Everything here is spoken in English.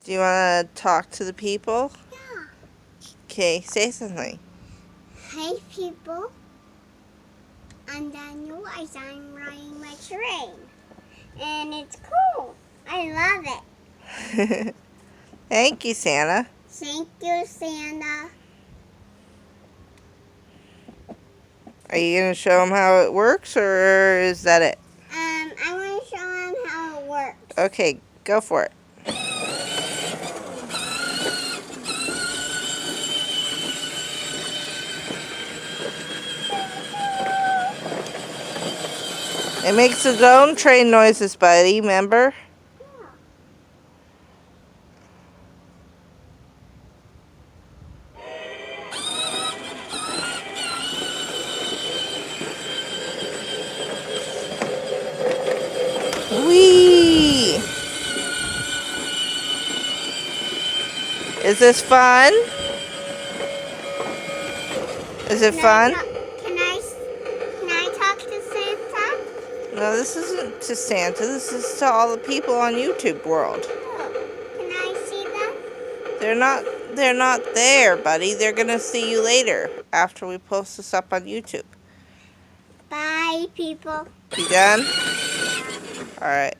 Do you want to talk to the people? Yeah. Okay, say something. Hey people, I'm Daniel as I'm riding my train. And it's cool. I love it. Thank you, Santa. Thank you, Santa. Are you going to show them how it works, or is that it? I want to show him how it works. Okay, go for it. It makes its own train noises, buddy, remember? Whee! Is this fun? Is it fun? Can I talk to Santa? No, this isn't to Santa. This is to all the people on YouTube world. Can I see them? They're not there, buddy. They're gonna see you later after we post this up on YouTube. Bye, people. You done? Alright.